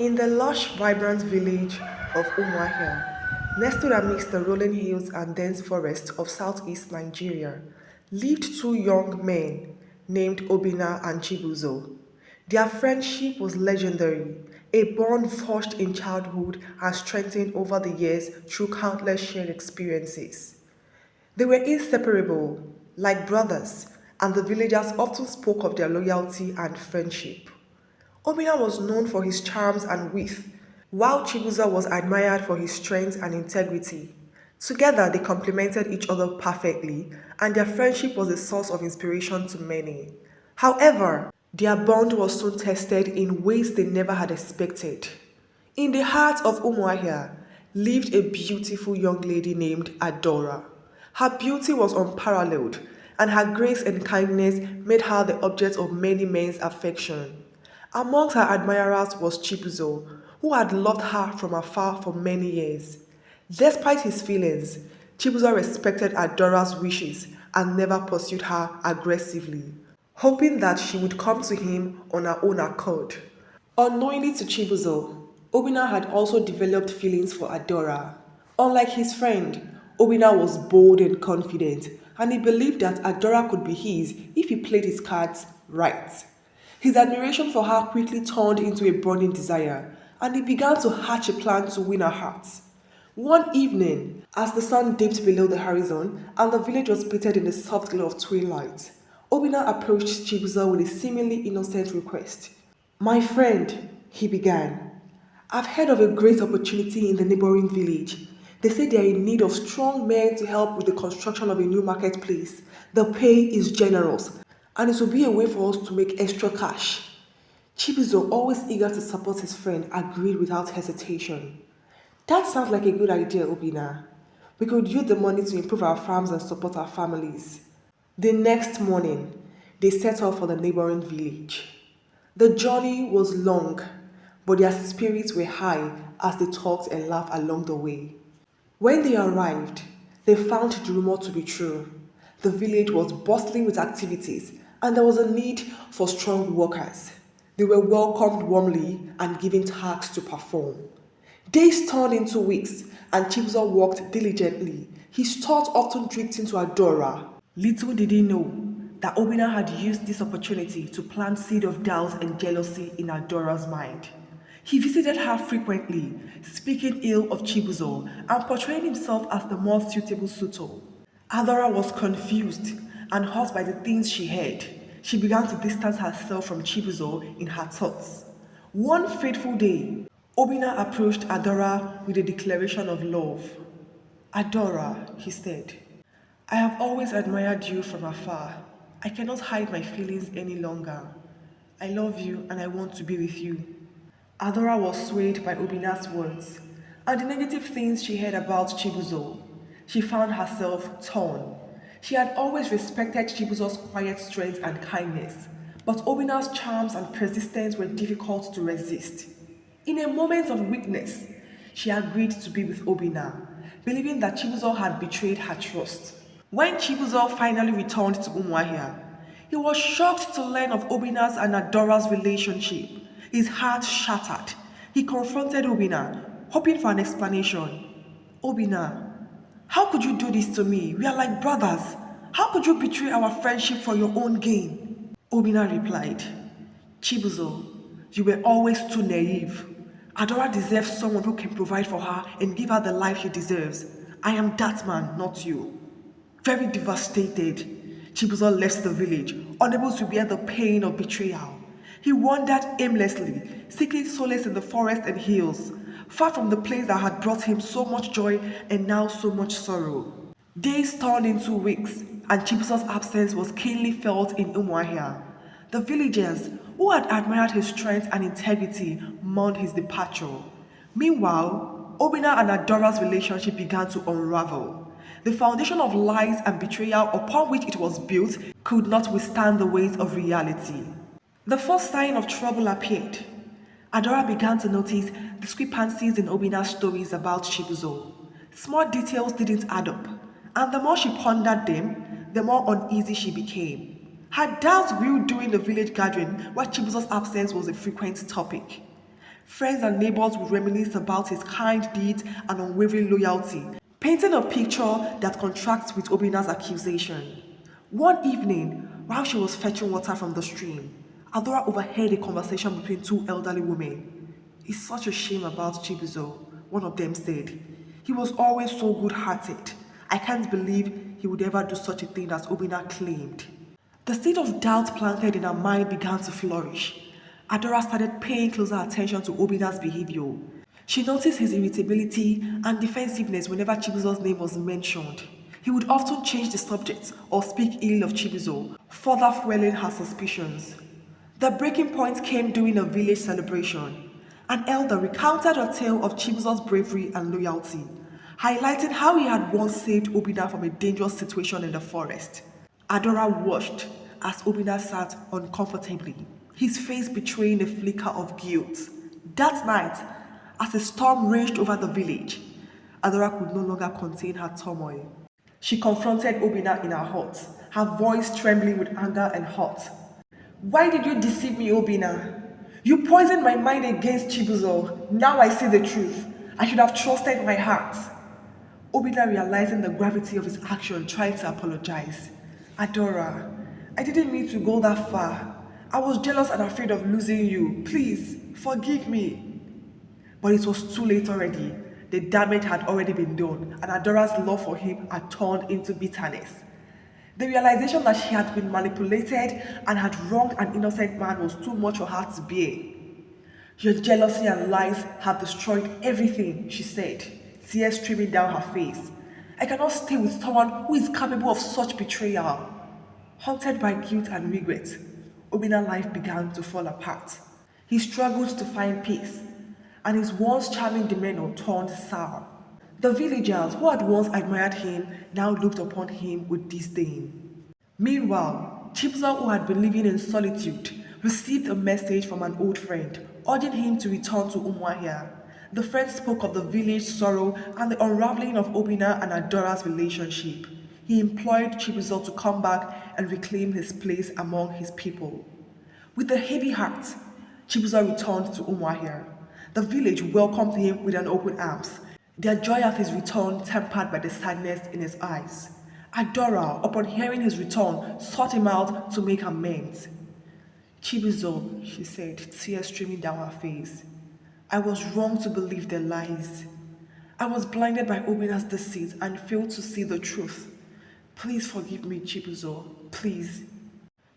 In the lush, vibrant village of Umuahia, nestled amidst the rolling hills and dense forests of southeast Nigeria, lived two young men named Obina and Chibuzo. Their friendship was legendary, a bond forged in childhood and strengthened over the years through countless shared experiences. They were inseparable, like brothers, and the villagers often spoke of their loyalty and friendship. Obina was known for his charms and wit, while Chibuzo was admired for his strength and integrity. Together, they complemented each other perfectly, and their friendship was a source of inspiration to many. However, their bond was soon tested in ways they never had expected. In the heart of Umuahia lived a beautiful young lady named Adora. Her beauty was unparalleled, and her grace and kindness made her the object of many men's affection. Amongst her admirers was Chibuzo, who had loved her from afar for many years. Despite his feelings, Chibuzo respected Adora's wishes and never pursued her aggressively, hoping that she would come to him on her own accord. Unknowingly to Chibuzo, Obina had also developed feelings for Adora. Unlike his friend, Obina was bold and confident, and he believed that Adora could be his if he played his cards right. His admiration for her quickly turned into a burning desire, and he began to hatch a plan to win her heart. One evening, as the sun dipped below the horizon and the village was bathed in the soft glow of twilight, Obina approached Chibuzo with a seemingly innocent request. My friend, he began, I've heard of a great opportunity in the neighboring village. They say they are in need of strong men to help with the construction of a new marketplace. The pay is generous, and it will be a way for us to make extra cash. Chibuzo, always eager to support his friend, agreed without hesitation. That sounds like a good idea, Obina. We could use the money to improve our farms and support our families. The next morning, they set off for the neighboring village. The journey was long, but their spirits were high as they talked and laughed along the way. When they arrived, they found the rumor to be true. The village was bustling with activities, and there was a need for strong workers. They were welcomed warmly and given tasks to perform. Days turned into weeks, and Chibuzo worked diligently. His thoughts often drifted into Adora. Little did he know that Obina had used this opportunity to plant seed of doubt and jealousy in Adora's mind. He visited her frequently, speaking ill of Chibuzo and portraying himself as the more suitable suitor. Adora was confused and hurt by the things she heard. She began to distance herself from Chibuzo in her thoughts. One fateful day, Obina approached Adora with a declaration of love. Adora, he said, I have always admired you from afar. I cannot hide my feelings any longer. I love you and I want to be with you. Adora was swayed by Obina's words and the negative things she heard about Chibuzo. She found herself torn. She had always respected Chibuzo's quiet strength and kindness, but Obina's charms and persistence were difficult to resist. In a moment of weakness, she agreed to be with Obina, believing that Chibuzo had betrayed her trust. When Chibuzo finally returned to Umuahia, he was shocked to learn of Obina's and Adora's relationship. His heart shattered. He confronted Obina, hoping for an explanation. Obina, how could you do this to me? We are like brothers. How could you betray our friendship for your own gain? Obina replied, Chibuzo, you were always too naive. Adora deserves someone who can provide for her and give her the life she deserves. I am that man, not you. Very devastated, Chibuzo left the village, unable to bear the pain of betrayal. He wandered aimlessly, seeking solace in the forest and hills, far from the place that had brought him so much joy and now so much sorrow. Days turned into weeks, and Chibuzo's absence was keenly felt in Umuahia. The villagers, who had admired his strength and integrity, mourned his departure. Meanwhile, Obina and Adora's relationship began to unravel. The foundation of lies and betrayal upon which it was built could not withstand the weight of reality. The first sign of trouble appeared. Adora began to notice discrepancies in Obina's stories about Chibuzo. Small details didn't add up, and the more she pondered them, the more uneasy she became. Her doubts grew during the village gathering where Chibuzo's absence was a frequent topic. Friends and neighbors would reminisce about his kind deeds and unwavering loyalty, painting a picture that contrasts with Obina's accusation. One evening, while she was fetching water from the stream, Adora overheard a conversation between two elderly women. "It's such a shame about Chibuzo," one of them said. "He was always so good-hearted. I can't believe he would ever do such a thing as Obina claimed." The seed of doubt planted in her mind began to flourish. Adora started paying closer attention to Obina's behavior. She noticed his irritability and defensiveness whenever Chibuzo's name was mentioned. He would often change the subject or speak ill of Chibuzo, further fueling her suspicions. The breaking point came during a village celebration. An elder recounted a tale of Chibuzo's bravery and loyalty, highlighting how he had once saved Obina from a dangerous situation in the forest. Adora watched as Obina sat uncomfortably, his face betraying a flicker of guilt. That night, as a storm raged over the village, Adora could no longer contain her turmoil. She confronted Obina in her heart, her voice trembling with anger and hurt. "Why did you deceive me, Obina? You poisoned my mind against Chibuzo. Now I see the truth. I should have trusted my heart." Obina, realizing the gravity of his action, tried to apologize. "Adora, I didn't mean to go that far. I was jealous and afraid of losing you. Please, forgive me." But it was too late already. The damage had already been done, and Adora's love for him had turned into bitterness. The realization that she had been manipulated and had wronged an innocent man was too much for her to bear. "Your jealousy and lies have destroyed everything," she said, tears streaming down her face. "I cannot stay with someone who is capable of such betrayal." Haunted by guilt and regret, Obina's life began to fall apart. He struggled to find peace, and his once charming demeanor turned sour. The villagers who had once admired him now looked upon him with disdain. Meanwhile, Chibuzo, who had been living in solitude, received a message from an old friend urging him to return to Umuahia. The friend spoke of the village sorrow and the unraveling of Obina and Adora's relationship. He implored Chibuzo to come back and reclaim his place among his people. With a heavy heart, Chibuzo returned to Umuahia. The village welcomed him with an open arms, their joy at his return tempered by the sadness in his eyes. Adora, upon hearing his return, sought him out to make amends. "Chibuzo," she said, tears streaming down her face, "I was wrong to believe their lies. I was blinded by Obina's deceit and failed to see the truth. Please forgive me, Chibuzo, please."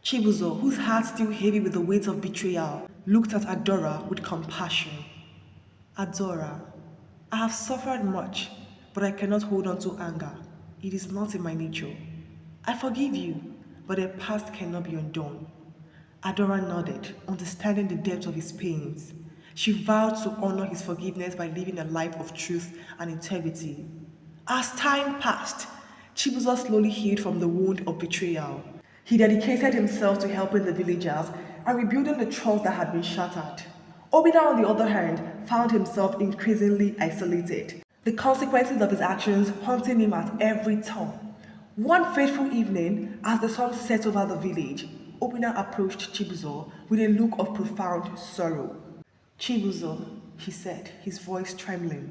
Chibuzo, whose heart still heavy with the weight of betrayal, looked at Adora with compassion. "Adora, I have suffered much, but I cannot hold on to anger. It is not in my nature. I forgive you, but the past cannot be undone." Adora nodded, understanding the depth of his pains. She vowed to honor his forgiveness by living a life of truth and integrity. As time passed, Chibuzo slowly healed from the wound of betrayal. He dedicated himself to helping the villagers and rebuilding the trust that had been shattered. Obina, on the other hand, found himself increasingly isolated, the consequences of his actions haunting him at every turn. One fateful evening, as the sun set over the village, Obina approached Chibuzo with a look of profound sorrow. "Chibuzo," he said, his voice trembling,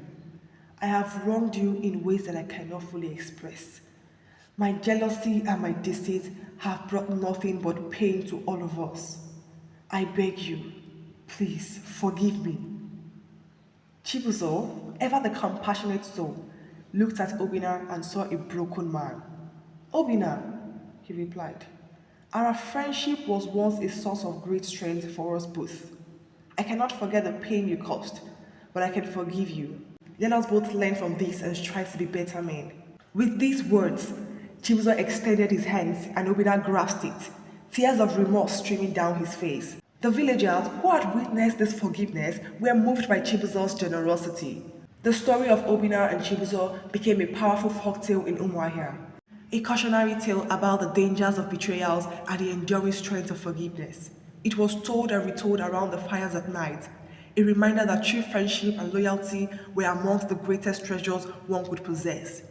"I have wronged you in ways that I cannot fully express. My jealousy and my deceit have brought nothing but pain to all of us. I beg you, please forgive me." Chibuzo, ever the compassionate soul, looked at Obina and saw a broken man. "Obina," he replied, "our friendship was once a source of great strength for us both. I cannot forget the pain you caused, but I can forgive you. Let us both learn from this and strive to be better men." With these words, Chibuzo extended his hands and Obina grasped it, tears of remorse streaming down his face. The villagers who had witnessed this forgiveness were moved by Chibuzo's generosity. The story of Obina and Chibuzo became a powerful folktale in Umuahia, a cautionary tale about the dangers of betrayals and the enduring strength of forgiveness. It was told and retold around the fires at night, a reminder that true friendship and loyalty were amongst the greatest treasures one could possess.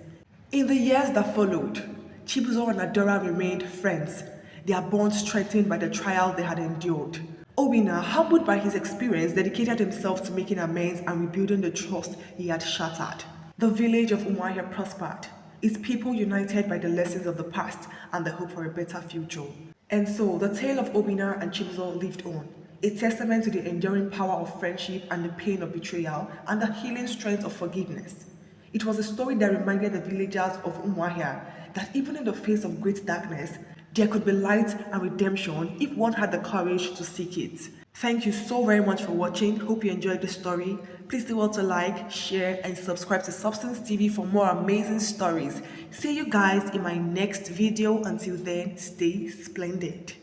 In the years that followed, Chibuzo and Adora remained friends, their bond strengthened by the trial they had endured. Obina, humbled by his experience, dedicated himself to making amends and rebuilding the trust he had shattered. The village of Umuahia prospered, its people united by the lessons of the past and the hope for a better future. And so, the tale of Obina and Chibuzo lived on, a testament to the enduring power of friendship and the pain of betrayal and the healing strength of forgiveness. It was a story that reminded the villagers of Umuahia that even in the face of great darkness, there could be light and redemption if one had the courage to seek it. Thank you so very much for watching. Hope you enjoyed the story. Please do well to like, share, and subscribe to Substance TV for more amazing stories. See you guys in my next video. Until then, stay splendid.